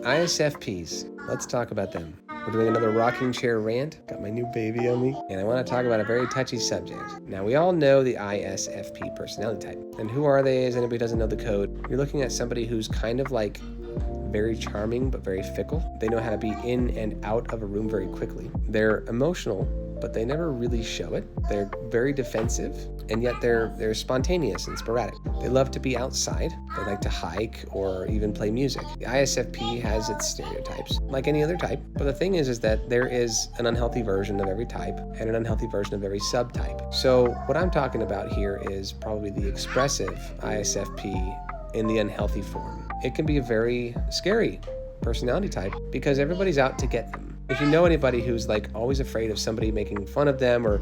ISFPs, let's talk about them. We're doing another rocking chair rant. Got my new baby on me. And I want to talk about a very touchy subject. Now, we all know the ISFP personality type. And who are they? As anybody doesn't know the code, you're looking at somebody who's kind of like very charming, but very fickle. They know how to be in and out of a room very quickly. They're emotional, but they never really show it. They're very defensive, and yet they're spontaneous and sporadic. They love to be outside. They like to hike or even play music. The ISFP has its stereotypes, like any other type. But the thing is that there is an unhealthy version of every type and an unhealthy version of every subtype. So what I'm talking about here is probably the expressive ISFP in the unhealthy form. It can be a very scary personality type because everybody's out to get them. If you know anybody who's like always afraid of somebody making fun of them or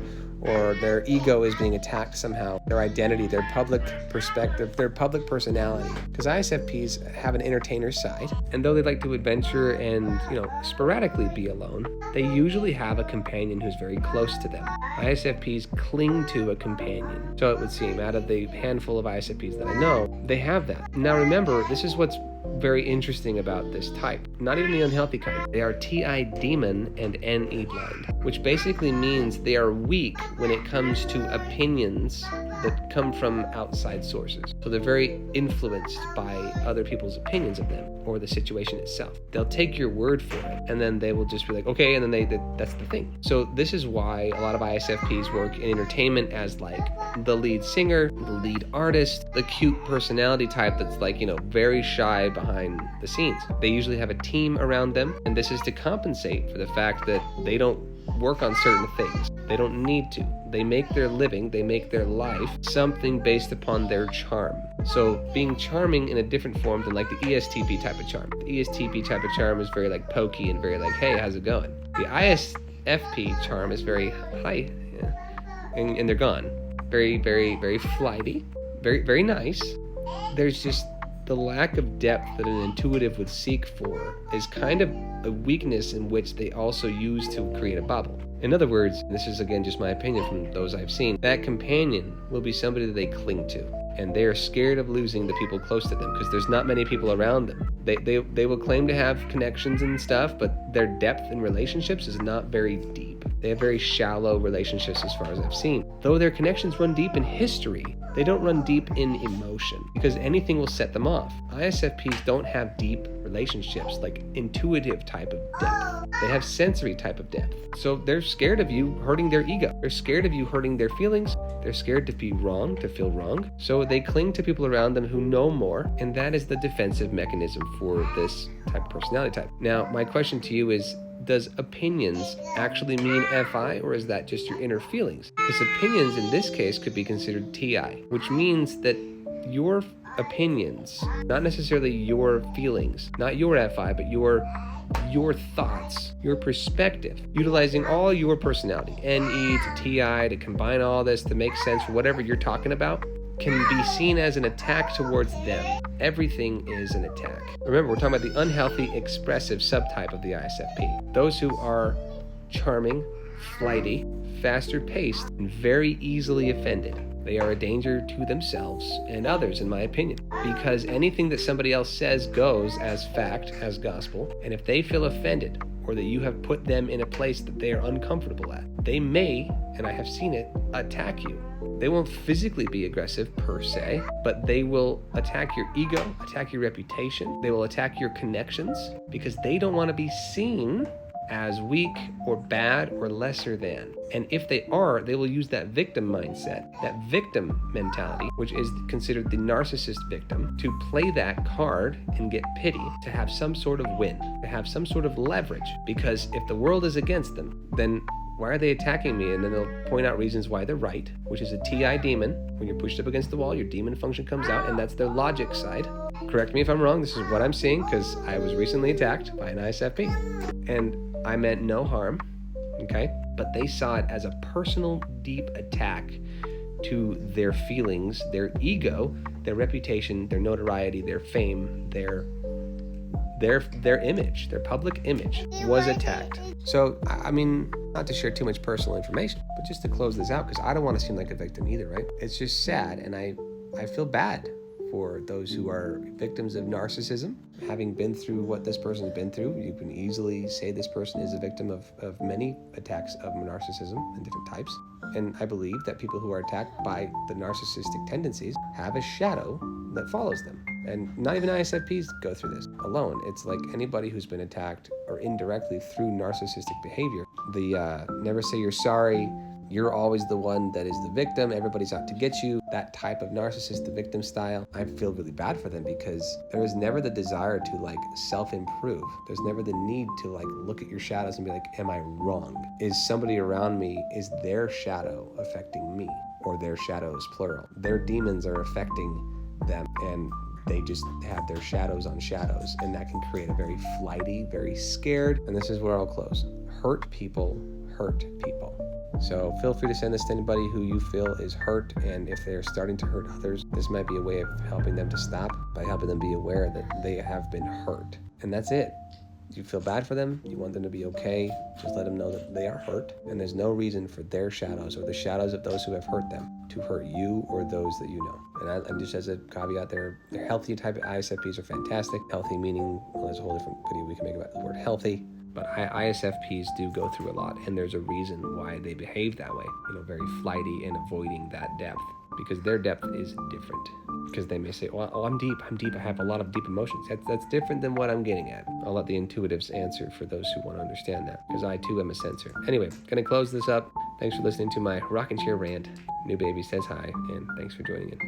their ego is being attacked somehow, their identity, their public perspective, their public personality. Because ISFPs have an entertainer side, and though they like to adventure and, sporadically be alone, they usually have a companion who's very close to them. ISFPs cling to a companion. So it would seem, out of the handful of ISFPs that I know, they have that. Now remember, this is what's very interesting about this type. Not even the unhealthy kind. They are TI demon and NE blind, which basically means they are weak when it comes to opinions that come from outside sources. So they're very influenced by other people's opinions of them or the situation itself. They'll take your word for it, and then they will just be like, okay, and then that's the thing. So this is why a lot of ISFPs work in entertainment as like the lead singer, the lead artist, the cute personality type that's like, very shy behind the scenes. They usually have a team around them, and this is to compensate for the fact that they don't work on certain things. They don't need to. They make their living, they make their life something based upon their charm. So being charming in a different form than like the ESTP type of charm. The ESTP type of charm is very like pokey and very like, hey, how's it going? The ISFP charm is very, hi, and they're gone. Very, very, very flighty, very, very nice. There's just the lack of depth that an intuitive would seek for is kind of a weakness in which they also use to create a bubble. In other words, and this is again just my opinion from those I've seen, that companion will be somebody that they cling to. And they are scared of losing the people close to them because there's not many people around them. They will claim to have connections and stuff, but their depth in relationships is not very deep. They have very shallow relationships as far as I've seen. Though their connections run deep in history, they don't run deep in emotion because anything will set them off. ISFPs don't have deep relationships, like intuitive type of depth. They have sensory type of depth. So they're scared of you hurting their ego. They're scared of you hurting their feelings. They're scared to be wrong, to feel wrong. So they cling to people around them who know more, and that is the defensive mechanism for this type of personality type. Now, my question to you is, does opinions actually mean FI, or is that just your inner feelings? Because opinions in this case could be considered TI, which means that your opinions, not necessarily your feelings, not your FI, but your thoughts, your perspective, utilizing all your personality, NE to TI, to combine all this to make sense for whatever you're talking about, can be seen as an attack towards them. Everything is an attack. Remember, we're talking about the unhealthy expressive subtype of the ISFP. Those who are charming, flighty, faster paced, and very easily offended. They are a danger to themselves and others, in my opinion, because anything that somebody else says goes as fact, as gospel, and if they feel offended or that you have put them in a place that they are uncomfortable at, they may, and I have seen it, attack you. They won't physically be aggressive per se, but they will attack your ego, attack your reputation. They will attack your connections because they don't want to be seen as weak or bad or lesser than. And if they are, they will use that victim mindset, that victim mentality, which is considered the narcissist victim, to play that card and get pity, to have some sort of win, to have some sort of leverage. Because if the world is against them, then why are they attacking me? And then they'll point out reasons why they're right, which is a TI demon. When you're pushed up against the wall, your demon function comes out, and that's their logic side. Correct me if I'm wrong, this is what I'm seeing, because I was recently attacked by an ISFP. And I meant no harm, okay? But they saw it as a personal, deep attack to their feelings, their ego, their reputation, their notoriety, their fame, their image, their public image was attacked. So, I mean, not to share too much personal information, but just to close this out, because I don't want to seem like a victim either, right? It's just sad, and I feel bad for those who are victims of narcissism. Having been through what this person's been through, you can easily say this person is a victim of many attacks of narcissism and different types. And I believe that people who are attacked by the narcissistic tendencies have a shadow that follows them. And not even ISFPs go through this alone. It's like anybody who's been attacked or indirectly through narcissistic behavior. The never say you're sorry, you're always the one that is the victim, everybody's out to get you, that type of narcissist, the victim style. I feel really bad for them because there is never the desire to like self-improve. There's never the need to like look at your shadows and be like, am I wrong? Is somebody around me, is their shadow affecting me? Or their shadows, plural. Their demons are affecting them, and they just have their shadows on shadows, and that can create a very flighty, very scared, and this is where I'll close. Hurt people hurt people. So feel free to send this to anybody who you feel is hurt, and if they're starting to hurt others, this might be a way of helping them to stop by helping them be aware that they have been hurt. And that's it. You feel bad for them, you want them to be okay, just let them know that they are hurt, and there's no reason for their shadows or the shadows of those who have hurt them to hurt you or those that you know. And just as a caveat, they're healthy type of ISFPs are fantastic. Healthy meaning, well, there's a whole different video we can make about the word healthy. But ISFPs do go through a lot, and there's a reason why they behave that way. Very flighty and avoiding that depth, because their depth is different. Because they may say, well, I'm deep, I have a lot of deep emotions. That's different than what I'm getting at. I'll let the intuitives answer for those who want to understand that, because I too am a sensor. Anyway, gonna close this up. Thanks for listening to my rocking chair rant. New baby says hi, and thanks for joining in.